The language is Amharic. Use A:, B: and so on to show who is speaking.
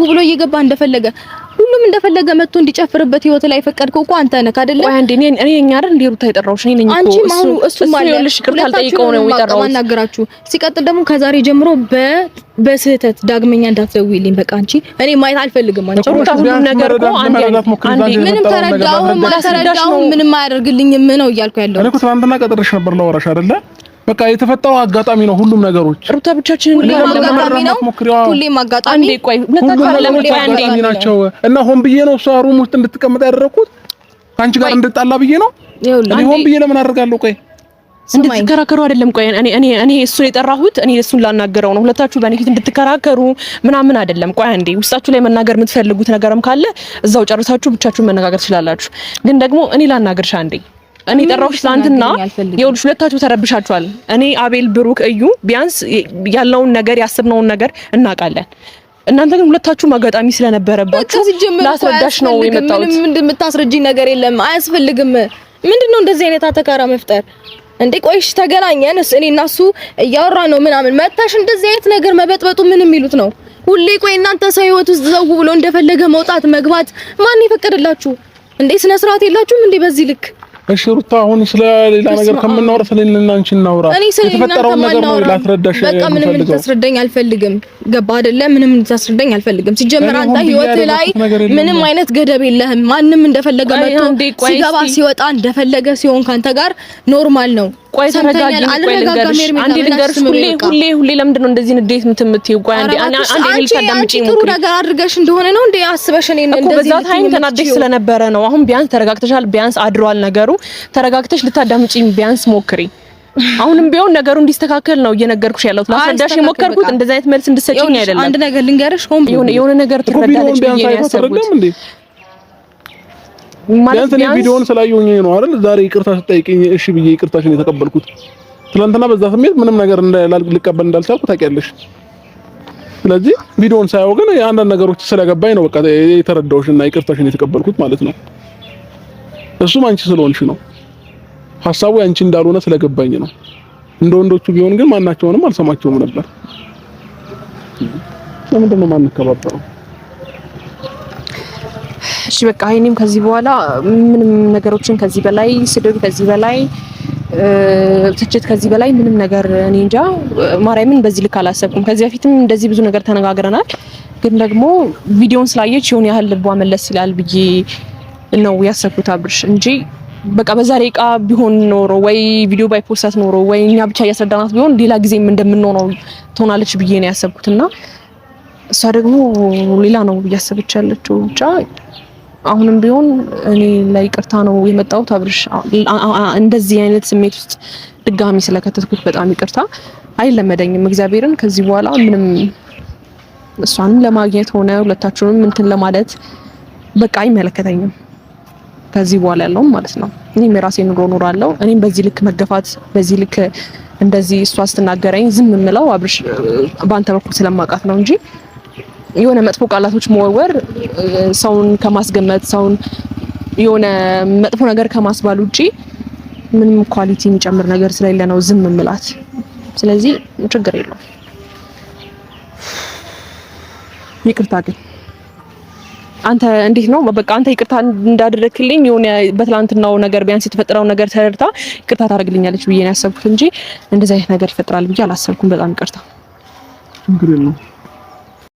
A: ብሎ እየገባ እንደፈለገ ሁሉም እንደፈለገ መጥቶ እንዲጨፍርበት ህይወት ላይ ፈቀድከው እኮ አንተ ነህ አይደለ?
B: ወይ አንዴ እኔ አይደል እንዴ ሩታ የጠራሁሽ እኔ ነኝ እኮ እሱ ማለት ነው። ይቅርታ ጠይቀው ነው የጠራሁት። ማናገራችሁ ሲቀጥል ደግሞ ከዛሬ ጀምሮ በስህተት ዳግመኛ እንዳትደውይልኝ በቃ አንቺ እኔ ማየት አልፈልግም። አንቺ ሁሉም ነገር እኮ አንዴ
A: ምንም ተረዳው ምንም አያደርግልኝም ነው እያልኩ ያለው።
C: እኔ እኮ ትናንትና ቀጥሬሽ ነበር ላወራሽ አይደለ? በቃ የተፈጠረው አጋጣሚ ነው ሁሉም ነገሮች።
B: ሩታ ብቻችንን
A: ሁሌም አጋጣሚ
B: አንዴ ቆይ ሁለታችሁ
C: አንዴ ናቸው እና ሆን ብዬ ነው እሷ ሩም ውስጥ እንድትቀመጥ ያደረኩት ካንቺ ጋር እንድጣላ ብዬ ነው። እኔ ሆን ብዬ ለምን አደርጋለሁ? ቆይ
B: እንድትከራከሩ አይደለም። ቆይ እኔ እሱን የጠራሁት እኔ እሱን ላናገረው ነው። ሁለታችሁ በእኔ ፊት እንድትከራከሩ ምናምን አይደለም። ቆይ አንዴ ውስጣችሁ ላይ መናገር የምትፈልጉት ነገርም ካለ እዛው ጨርሳችሁ ብቻችሁን መነጋገር ትችላላችሁ። ግን ደግሞ እኔ ላናገርሽ አንዴ እኔ ጠራሁሽ ትናንትና ይኸውልሽ ሁለታችሁ ተረብሻችኋል። እኔ አቤል፣ ብሩክ፣ እዩ ቢያንስ ያለውን ነገር ያስብነውን ነገር እናውቃለን። እናንተ ግን ሁለታችሁ አጋጣሚ ስለነበረባችሁ ላስረዳሽ ነው የመጣሁት።
A: ምንድን የምታስረጂኝ ነገር የለም፣ አያስፈልግም። ምንድነው እንደዚህ አይነት አተካራ መፍጠር እንዴ? ቆይሽ ተገናኘን እኔ እና እሱ እያወራን ነው ምናምን መታሽ እንደዚህ አይነት ነገር መበጥበጡ ምን የሚሉት ነው? ሁሌ ቆይ እናንተ ሰው ህይወት ውስጥ ዘው ብሎ እንደፈለገ መውጣት መግባት ማን ይፈቀድላችሁ እንዴ? ስነ ስርዓት የላችሁም እንዴ በዚህ ልክ?
C: እሺ ሩታ አሁን ስለ ሌላ ነገር ከምናወራ ስለሌላ አንቺ እናውራ። የተፈጠረው ነገር ነው ላስረዳሽ።
A: በቃ ምንም ልታስረዳኝ አልፈልግም። ገባ አይደለ? ምንም ልታስረዳኝ አልፈልግም። ሲጀመር አንተ ህይወት ላይ ምንም አይነት ገደብ የለህም። ማንም እንደፈለገ መጥቶ ሲገባ ሲወጣ እንደፈለገ ሲሆን ካንተ ጋር ኖርማል ነው።
B: ቆይ ተረጋጊ። አንዴ ልንገርሽ፣ ሁሌ ለምንድን ነው እንደዚህ ንዴት የምትይው? ቆይ አንዴ ልታዳምጪኝ
A: ጥሩ ነገር አድርገሽ እንደሆነ ነው እንዴ አስበሽ እኔ እንደዚህ
B: በዛ ታይም ተናደሽ ስለነበረ ነው። አሁን ቢያንስ ተረጋግተሻል። ቢያንስ አድሯል ነገሩ። ተረጋግተሽ ልታዳምጪኝ ቢያንስ ሞክሪ። አሁንም ቢሆን ነገሩ እንዲስተካከል ነው እየነገርኩሽ ያለሁት። ላስረዳሽ የሞከርኩት እንደዚህ አይነት መልስ እንድትሰጪኝ አይደለም።
A: አንድ ነገር ልንገርሽ፣
B: የሆነ ነገር ትረዳለች ብዬ ነው ያሰብኩት።
C: ቢያንስ እኔ ቪዲዮውን ስላየሁኝ ነው አይደል ዛሬ ይቅርታ ስጠይቅኝ እሺ ብዬ ይቅርታሽን የተቀበልኩት። ትናንትና በዛ ስሜት ምንም ነገር ልቀበል እንዳልቻልኩ ታውቂያለሽ። ስለዚህ ቪዲዮውን ሳየው ግን አንዳንድ ነገሮች ስለገባኝ ነው በቃ የተረዳሁሽና ይቅርታሽን የተቀበልኩት ማለት ነው። እሱም አንቺ ስለሆንሽ ነው፣ ሐሳቡ አንቺ እንዳልሆነ ስለገባኝ ነው። እንደ ወንዶቹ ቢሆን ግን ማናቸውንም አልሰማቸውም ነበር። ለምንድን ነው ማንከባበረው?
B: እሺ በቃ እኔም ከዚህ በኋላ ምንም ነገሮችን ከዚህ በላይ ስድብ፣ ከዚህ በላይ ትችት፣ ከዚህ በላይ ምንም ነገር እኔ እንጃ ማርያምን በዚህ ልክ አላሰብኩም። ከዚህ በፊትም እንደዚህ ብዙ ነገር ተነጋግረናል። ግን ደግሞ ቪዲዮን ስላየች የሆነ ያህል ልቧ መለስ ይላል ብዬ ነው ያሰብኩት አብርሽ እንጂ በቃ በዛሬ ቃ ቢሆን ኖሮ ወይ ቪዲዮ ባይፖስታት ኖሮ ወይ እኛ ብቻ እያስረዳናት ቢሆን ሌላ ጊዜም እንደምንሆነው ትሆናለች ብዬ ነው ያሰብኩትና እሷ ደግሞ ሌላ ነው እያሰበች ያለችው። ብቻ አሁንም ቢሆን እኔ ላይ ይቅርታ ነው የመጣሁት አብርሽ። እንደዚህ አይነት ስሜት ውስጥ ድጋሚ ስለከተትኩት በጣም ይቅርታ። አይለመደኝም እግዚአብሔርን። ከዚህ በኋላ ምንም እሷንም ለማግኘት ሆነ ሁለታችሁንም እንትን ለማለት በቃ አይመለከተኝም ከዚህ በኋላ ያለው ማለት ነው። እኔም የራሴን ኑሮ እኖራለሁ። እኔም በዚህ ልክ መገፋት፣ በዚህ ልክ እንደዚህ እሷ ስትናገረኝ ዝም የምለው አብርሽ በአንተ በኩል ስለማውቃት ነው እንጂ የሆነ መጥፎ ቃላቶች መወርወር ሰውን ከማስገመት ሰውን የሆነ መጥፎ ነገር ከማስባል ውጪ ምንም ኳሊቲ የሚጨምር ነገር ስለሌለ ነው ዝም የምላት። ስለዚህ ችግር የለውም። ይቅርታ ግን አንተ እንዴት ነው በቃ አንተ ይቅርታ እንዳደረክልኝ የሆነ በትላንትናው ነገር ቢያንስ የተፈጠረው ነገር ተረድታ ይቅርታ ታደርግልኛለች ብዬ ነው ያሰብኩት እንጂ እንደዚህ አይነት ነገር ይፈጠራል ብዬ አላሰብኩም። በጣም ይቅርታ።
C: ችግር የለውም።